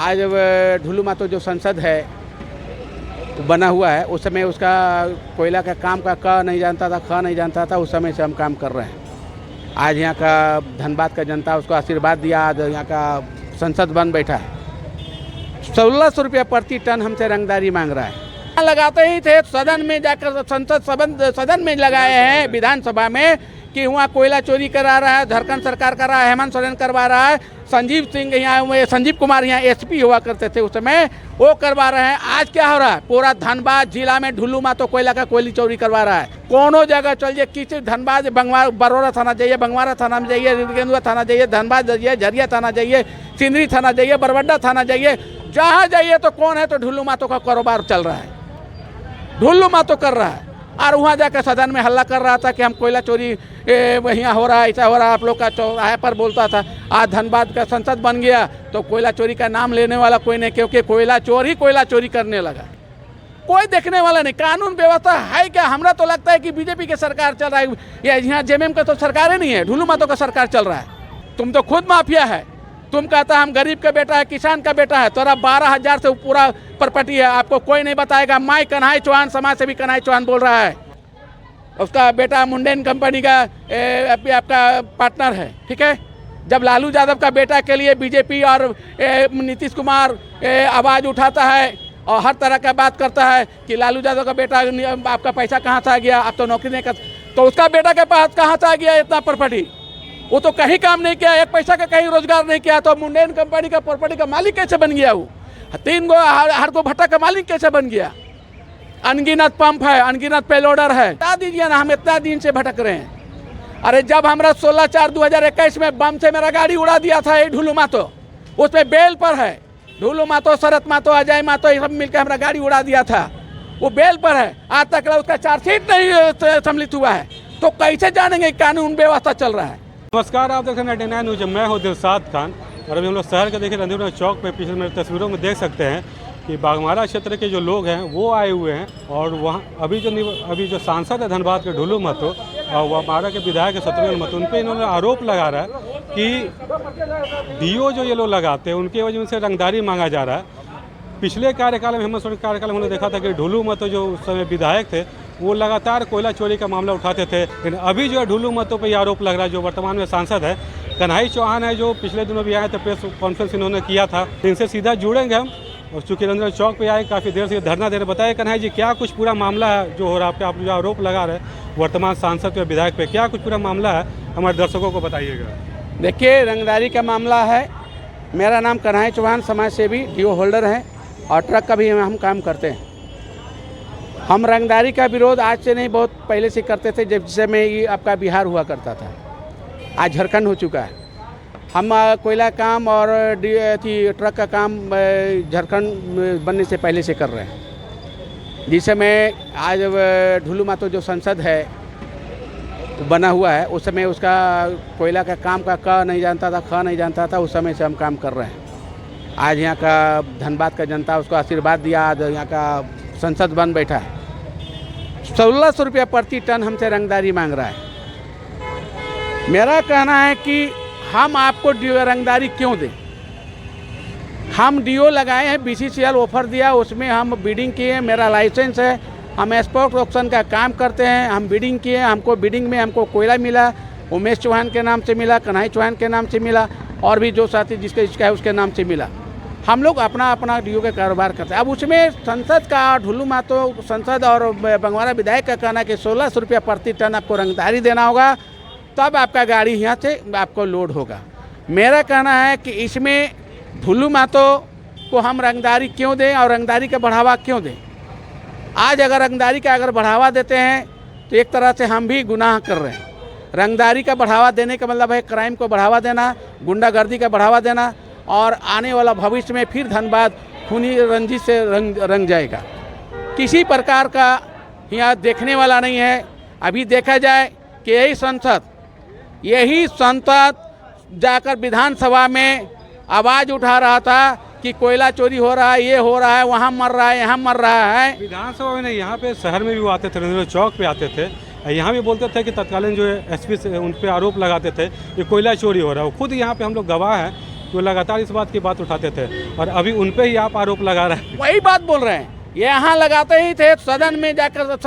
आज ढुलू मातो जो संसद है बना हुआ है, उस समय उसका कोयला का काम का क नहीं जानता था, ख नहीं जानता था। उस समय से हम काम कर रहे हैं। आज यहाँ का धनबाद का जनता उसको आशीर्वाद दिया। आज यहाँ का संसद बन बैठा है। 1600 रुपया प्रति टन हमसे रंगदारी मांग रहा है। लगाते ही थे सदन में जाकर, सदन में लगाए हैं विधानसभा में कि वहाँ कोयला चोरी करा रहा है, झारखंड सरकार कर रहा है, हेमंत सोरेन करवा रहा है, संजीव सिंह यहाँ, संजीव कुमार यहाँ एसपी हुआ करते थे उस समय, वो करवा रहे हैं। आज क्या हो रहा है, पूरा धनबाद जिला में ढुलू मातो कोयला का कोयली चोरी करवा रहा है। कोनो जगह चल जाइए, किसी धनबाद बरोरा थाना जाइए, बंगवारा थाना में जाइए, गेंदुआ थाना जाइए, धनबाद जाइए, झरिया थाना जाइए, सिंदरी थाना जाइए, बरबड्डा थाना जाइए, जहाँ जाइए तो कौन है, तो ढुलू मातो का कारोबार चल रहा है, ढुलू मातो कर रहा है। और वहाँ जाकर सदन में हल्ला कर रहा था कि हम कोयला चोरी यहाँ हो रहा है, ऐसा हो रहा है, आप लोग का चौराहे पर बोलता था। आज धनबाद का संसद बन गया तो कोयला चोरी का नाम लेने वाला कोई नहीं, क्योंकि कोयला चोरी करने लगा। कोई देखने वाला नहीं। कानून व्यवस्था है क्या? हमरा तो लगता है कि बीजेपी की सरकार चल रहा है, या यहाँ जेएमएम का तो सरकार ही नहीं है, ढुलू मातो का सरकार चल रहा है। तुम तो खुद माफिया है। तुम कहता हम गरीब का बेटा है, किसान का बेटा है, तोरा 12,000 से पूरा प्रॉपर्टी है, आपको कोई नहीं बताएगा। मैं कन्हई चौहान, समाज सेवी कन्हई चौहान बोल रहा है, उसका बेटा मुंडेन कंपनी का आपका पार्टनर है, ठीक है। जब लालू यादव का बेटा के लिए बीजेपी और नीतीश कुमार आवाज़ उठाता है और हर तरह का बात करता है कि लालू यादव का बेटा, आपका पैसा कहाँ से आ गया, आप तो नौकरी नहीं कर, तो उसका बेटा के पास कहाँ से आ गया इतना प्रॉपर्टी? वो तो कहीं काम नहीं किया, एक पैसा का कहीं रोजगार नहीं किया, तो मुंडेन कंपनी का प्रॉपर्टी का मालिक कैसे बन गया? वो 3 गो हर को भट्टा का मालिक कैसे बन गया? अनगिनत पंप है, अनगिनत पेलोडर है। बता दीजिए ना, हम इतना दिन से भटक रहे हैं। अरे जब हमरा 16/4/2021 में बम से मेरा गाड़ी उड़ा दिया था ये ढुलू मातो, उसमें बेल पर है, ढुलू मातो, शरत मातो, अजय मातो, ये सब मिलकर हमारा गाड़ी उड़ा दिया था, वो बेल पर है। आज तक उसका चार्जशीट नहीं सम्मिलित हुआ है, तो कैसे जानेंगे कानून व्यवस्था चल रहा है? नमस्कार, आप देख रहे हैं 99 न्यूज। मैं हूं दिलशाद खान और अभी हम लोग शहर के देखिए रंधीपुरा चौक पे पिछले मेरे तस्वीरों में देख सकते हैं कि बागमारा क्षेत्र के जो लोग हैं वो आए हुए हैं। और वहाँ अभी जो सांसद है धनबाद के ढुलू मातो और बागमारा के विधायक शत्रुघ्न मातो, उन पर इन्होंने आरोप लगा रहा है कि डीओ जो ये लोग लगाते हैं उनकी वजह से रंगदारी मांगा जा रहा है। पिछले कार्यकाल में, हेमंत सोरेन कार्यकाल में, उन्होंने देखा था कि ढुलू मातो जो उस समय विधायक थे वो लगातार कोयला चोरी का मामला उठाते थे। लेकिन अभी जो है ढुलू मातो पे ये आरोप लग रहा है। जो वर्तमान में सांसद है कन्हई चौहान है, जो पिछले दिनों भी आए थे, प्रेस कॉन्फ्रेंस इन्होंने किया था, इनसे सीधा जुड़ेंगे हम। और चूँकि रंधीपुरा चौक पे आए, काफ़ी देर से धरना दे रहे। बताइए कन्हई जी, क्या कुछ पूरा मामला है जो हो रहा है? आप जो आरोप लगा रहे हैं वर्तमान सांसद या विधायक पे, क्या कुछ पूरा मामला है, हमारे दर्शकों को बताइएगा। देखिए, रंगदारी का मामला है। मेरा नाम कन्हई चौहान, समाज सेवी, डीओ होल्डर हैं और ट्रक का भी हम काम करते हैं। हम रंगदारी का विरोध आज से नहीं, बहुत पहले से करते थे, जब समय ये आपका बिहार हुआ करता था। आज झारखंड हो चुका है। हम कोयला काम और ट्रक का काम झारखंड बनने से पहले से कर रहे हैं। जिस समय आज ढुलू मातो जो संसद है बना हुआ है, उस समय उसका कोयला का काम का क नहीं जानता था, ख नहीं जानता था। उस समय से हम काम कर रहे हैं। आज यहाँ का धनबाद का जनता उसको आशीर्वाद दिया। आज यहाँ का संसद बन बैठा है। 1600 रुपया प्रति टन हमसे रंगदारी मांग रहा है। मेरा कहना है कि हम आपको रंगदारी क्यों दें? हम डीओ लगाए हैं, बीसीसीएल ऑफर दिया, उसमें हम बिडिंग किए, मेरा लाइसेंस है, हम एक्सपोर्ट ऑप्शन का काम करते हैं, हम बिडिंग किए, हमको बिडिंग में हमको कोयला मिला, उमेश चौहान के नाम से मिला, कन्हई चौहान के नाम से मिला, और भी जो साथी जिसका है उसके नाम से मिला। हम लोग अपना डीओ का कारोबार करते हैं। अब उसमें संसद का, ढुलू मातो संसद और बंगवारा विधायक का कहना है कि 1600 रुपया प्रति टन आपको रंगदारी देना होगा, तब आपका गाड़ी यहाँ से आपको लोड होगा। मेरा कहना है कि इसमें ढुलू मातो को हम रंगदारी क्यों दें और रंगदारी का बढ़ावा क्यों दें? आज अगर रंगदारी का बढ़ावा देते हैं तो एक तरह से हम भी गुनाह कर रहे हैं। रंगदारी का बढ़ावा देने का मतलब है क्राइम को बढ़ावा देना, गुंडागर्दी का बढ़ावा देना, और आने वाला भविष्य में फिर धनबाद खूनी रंजिश से रंग जाएगा। किसी प्रकार का यहाँ देखने वाला नहीं है। अभी देखा जाए कि यही संसद जाकर विधानसभा में आवाज़ उठा रहा था कि कोयला चोरी हो रहा है, ये हो रहा है, वहाँ मर रहा है, यहाँ मर रहा है। विधानसभा में नहीं, यहाँ पे शहर में भी वो आते थे, रंधीपुरा चौक पे आते थे, यहाँ भी बोलते थे कि तत्कालीन जो एसपी से उन पर आरोप लगाते थे कि कोयला चोरी हो रहा है। खुद यहाँ पे हम लोग गवाह हैं वो लगातार इस बात की बात उठाते थे और अभी उन पे ही आप आरोप लगा रहे हैं। वही बात बोल रहे हैं, यहाँ लगाते ही थे, सदन में जाकर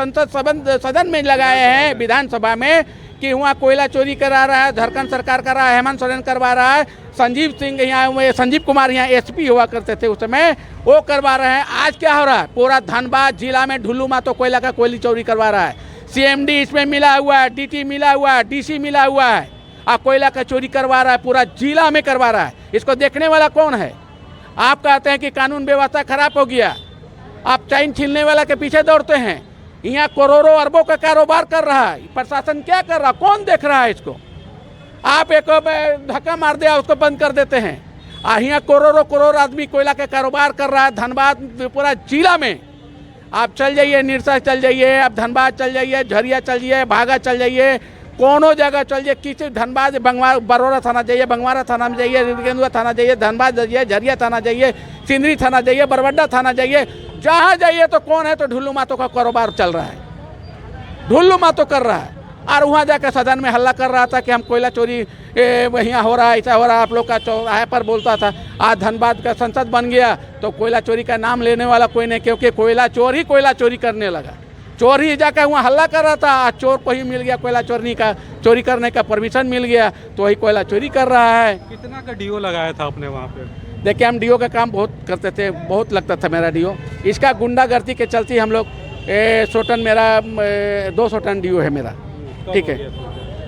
सदन में लगाए हैं विधानसभा में कि वहाँ कोयला चोरी करा रहा है, झारखंड सरकार कर रहा है, हेमंत सोरेन करवा रहा है, संजीव सिंह यहाँ संजीव कुमार यहाँ एसपी हुआ करते थे उस समय, वो करवा रहे हैं। आज क्या हो रहा है, पूरा धनबाद जिला में ढुल्लू मातो कोयला का कोयली चोरी करवा रहा है, सीएमडी इसमें मिला हुआ है, डीटी मिला हुआ है, डीसी मिला हुआ है, कोयला का चोरी करवा रहा है, पूरा जिला में करवा रहा है। इसको देखने वाला कौन है? आप कहते हैं कि कानून व्यवस्था खराब हो गया, आप चैन छीनने वाला के पीछे दौड़ते हैं। यहाँ करोड़ों अरबों का कारोबार कर रहा है, प्रशासन क्या कर रहा, कौन देख रहा है इसको? आप एक धक्का मार दिया उसको बंद कर देते हैं। यहाँ करोड़ आदमी कोयला का कारोबार कर रहा है धनबाद पूरा जिला में। आप चल जाइए, निरसा चल जाइए, आप धनबाद चल जाइए, झरिया चल जाइए, भागा चल जाइए, कोनो जगह चल जाइए, किसी धनबाद बरोड़ा थाना जाइए, बंगवारा थाना में जाइए, गेंदुआ थाना जाइए, धनबाद जाइए, झरिया थाना जाइए, सिंदरी थाना जाइए, बरबड्डा थाना जाइए, जहाँ जाइए तो कौन है, तो ढुल्लू मातो का कारोबार चल रहा है, ढुल्लू मातो कर रहा है। और वहाँ जाकर सदन में हल्ला कर रहा था कि हम कोयला चोरी यहाँ हो रहा है, ऐसा हो रहा है, आप लोग का चौराहे पर बोलता था। आज धनबाद का संसद बन गया तो कोयला चोरी का नाम लेने वाला कोई नहीं, क्योंकि कोयला चोरी करने लगा। चोर ही जाकर वहाँ हल्ला कर रहा था, आज चोर को ही मिल गया कोयला चोरी करने का परमिशन मिल गया, तो वही कोयला चोरी कर रहा है। कितना का डीओ लगाया था आपने वहाँ पे? देखिए, हम डीओ का काम बहुत करते थे, बहुत लगता था मेरा डीओ। इसका गुंडागर्दी के चलते हम लोग 100 टन मेरा 200 टन डीओ है मेरा, ठीक है।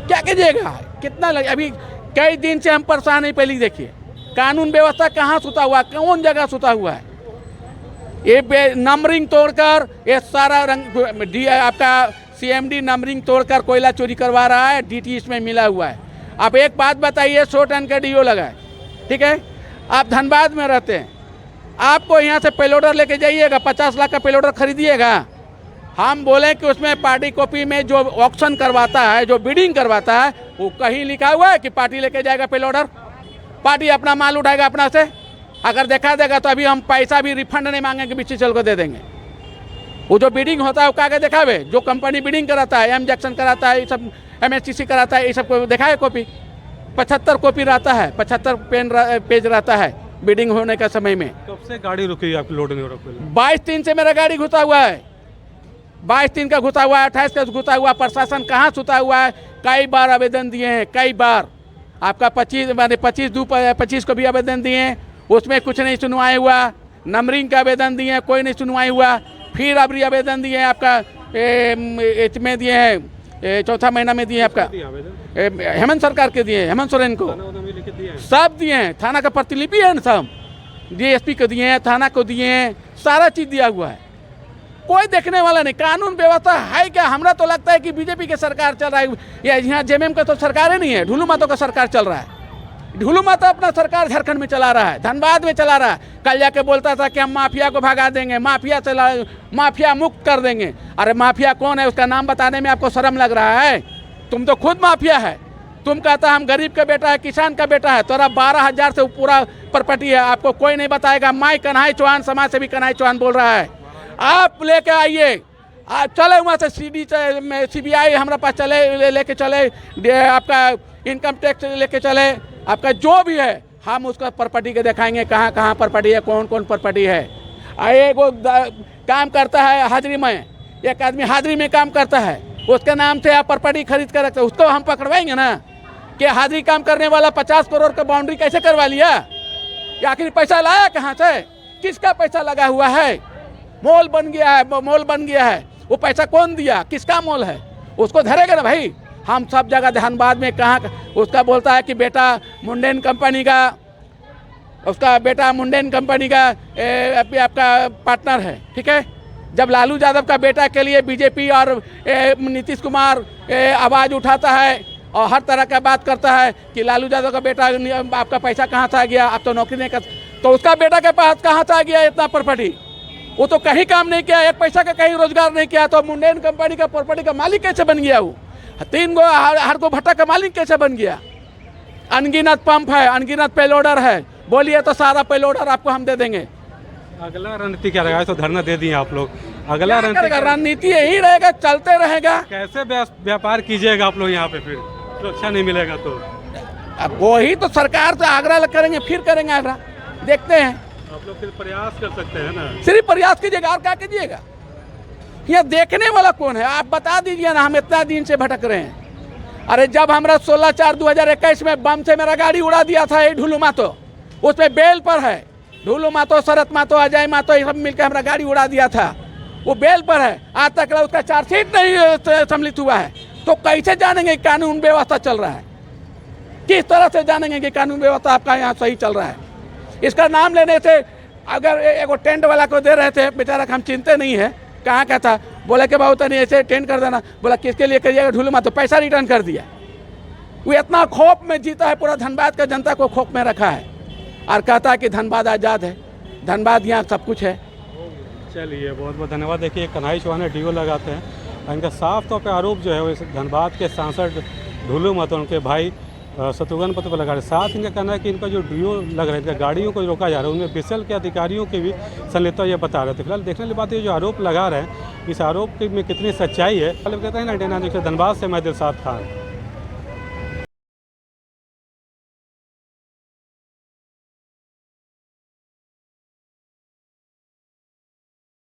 क्या कीजिएगा, कितना लगे, अभी कई दिन से हम परेशान हैं। पहले देखिए कानून व्यवस्था कहाँ सुता हुआ, कौन जगह सुता हुआ है। ये नंबरिंग तोड़कर ये सारा रंग आपका सीएमडी नंबरिंग तोड़कर कोयला चोरी करवा रहा है, डीटी इसमें मिला हुआ है। आप एक बात बताइए, 100 टन का डीओ लगा है, ठीक है। आप धनबाद में रहते हैं, आपको यहाँ से पेलोडर लेके जाइएगा, 50 लाख का पेलोडर खरीदिएगा। हम बोले कि उसमें पार्टी कॉपी में जो ऑक्शन करवाता है, जो बिडिंग करवाता है, वो कहीं लिखा हुआ है कि पार्टी लेके जाएगा पेलोडर, पार्टी अपना माल उठाएगा अपना से। अगर देखा देगा तो अभी हम पैसा भी रिफंड नहीं मांगेंगे, बीच चल को दे देंगे। वो जो बिडिंग होता है वो कागज दिखावे, जो कंपनी बिडिंग कराता है, एम जैक्सन कराता है, ये सब MSTC कराता है, ये सब को दिखाए कॉपी। 75 कॉपी रहता है, 75 पेज रहता है बिडिंग होने का समय में। कब से गाड़ी रुकी आपकी लोड नहीं हो रहा? 22/3 से मेरा गाड़ी घुसा हुआ है, 22/3 का घुसा हुआ है, 28 का घुसा हुआ। प्रशासन कहाँ सुता हुआ है? कई बार आवेदन दिए हैं, कई बार। आपका 25 को भी आवेदन दिए हैं, उसमें कुछ नहीं सुनवाई हुआ। नंबरिंग का आवेदन दिए हैं, कोई नहीं सुनवाई हुआ। फिर अभी आवेदन दिए हैं आपका इसमें दिए हैं, चौथा महीना में दिए हैं आपका हेमंत सरकार के दिए हैं, हेमंत सोरेन को सब दिए हैं। थाना का प्रतिलिपि है ना, सब DSP को दिए हैं, थाना को दिए हैं, सारा चीज़ दिया हुआ है। कोई देखने वाला नहीं, कानून व्यवस्था है क्या? हमरा तो लगता है कि बीजेपी की सरकार चल रहा है, या यहाँ JMM का तो सरकार ही नहीं है, ढुल्लू मातो का सरकार चल रहा है। ढुल्लू मातो अपना सरकार झारखंड में चला रहा है, धनबाद में चला रहा है। कल जाके बोलता था कि हम माफिया को भगा देंगे, माफिया मुक्त कर देंगे। अरे माफिया कौन है, उसका नाम बताने में आपको शर्म लग रहा है? तुम तो खुद माफिया है। तुम कहता हम गरीब का बेटा है, किसान का बेटा है, तोरा 12,000 से पूरा प्रॉपर्टी है, आपको कोई नहीं बताएगा। माई कन्हई चौहान, समाज सेवी कन्हई चौहान बोल रहा है। आप लेके आइए, चले वहाँ से CBI हमारे पास चले, लेके चले, आपका इनकम टैक्स लेके चले, आपका जो भी है हम उसका प्रॉपर्टी के दिखाएंगे, कहाँ कहाँ प्रॉपर्टी है, कौन कौन प्रॉपर्टी है। एक वो काम करता है हाजिरी में, एक आदमी हाजिरी में काम करता है, उसके नाम से आप प्रॉपर्टी खरीद कर रखते, उसको हम पकड़वाएंगे ना कि हाजिरी काम करने वाला 50 करोड़ का बाउंड्री कैसे करवा लिया? आखिर पैसा लाया कहाँ से? किसका पैसा लगा हुआ है? मॉल बन गया है, वो पैसा कौन दिया, किसका मॉल है? उसको धरेगा ना भाई। हम सब जगह धनबाद में कहाँ उसका बोलता है कि बेटा मुंडेन कंपनी का, उसका बेटा मुंडेन कंपनी का आपका पार्टनर है, ठीक है। जब लालू यादव का बेटा के लिए बीजेपी और नीतीश कुमार आवाज़ उठाता है और हर तरह का बात करता है कि लालू यादव का बेटा, आपका पैसा कहाँ से आ गया, आप तो नौकरी नहीं कर, तो उसका बेटा के पास कहाँ से आ गया इतना प्रॉपर्टी? वो तो कहीं काम नहीं किया, एक पैसा का कहीं रोजगार नहीं किया, तो मुंडेन कंपनी का प्रॉपर्टी का मालिक कैसे बन गया? वो 3 गो हर को भट्टा का मालिक कैसे बन गया? अनगिनत पंप है, अनगिनत पेलोडर है, बोलिए तो सारा पेलोडर आपको हम दे देंगे। अगला रणनीति क्या रहेगा? तो धरना दे दिए आप लोग, अगला रणनीति यही रहेगा, चलते रहेगा। कैसे व्यापार कीजिएगा आप लोग यहाँ पे? फिर सुरक्षा नहीं मिलेगा तो अब वही तो सरकार से आग्रह करेंगे, फिर करेंगे आग्रह, देखते हैं। आप लोग फिर प्रयास कर सकते हैं ना। सिर्फ प्रयास कीजिएगा और क्या कीजिएगा। यह देखने वाला कौन है, आप बता दीजिए ना। हम इतना दिन से भटक रहे हैं। अरे जब हमरा 16/4/2021 में बम से मेरा गाड़ी उड़ा दिया था ये ढुलू मातो, उसमें बेल पर है। ढुलू मातो, शरत मातो, अजय मातो, ये सब मिलकर हमारा गाड़ी उड़ा दिया था, वो बेल पर है। आज तक उसका चार्जशीट नहीं सम्मिलित हुआ है। तो कैसे जानेंगे कानून व्यवस्था चल रहा है? किस तरह से जानेंगे कि कानून व्यवस्था आपका यहाँ सही चल रहा है? इसका नाम लेने से, अगर एगो टेंट वाला को दे रहे थे, बेचारा हम चिंते नहीं है कहाँ का था, बोला कि बहुत नहीं ऐसे टेंट कर देना। बोला किसके लिए करिएगा? ढुलू मातो। पैसा रिटर्न कर दिया। वो इतना खौफ में जीता है, पूरा धनबाद का जनता को खौफ में रखा है और कहता है कि धनबाद आज़ाद है, धनबाद यहाँ सब कुछ है। चलिए, बहुत बहुत धन्यवाद। देखिए, कन्हई चौहान डीओ लगाते हैं। इनका साफ तौर पे आरोप जो है वो धनबाद के सांसद ढुलू मातो, उनके भाई शत्रुघ्न पत्र पर लगा रहे। साथ इनका कहना है कि इनका जो डीओ लग रहा है, इनका गाड़ियों को रोका जा रहा है, उनमें बिसल के अधिकारियों की भी संलिप्तता ये बता रहे थे। फिलहाल देखने वाली बात ये जो आरोप लगा रहे हैं, इस आरोप में कितनी सच्चाई है। कहते हैं ना, धनबाद से मैं दिलशाद खान।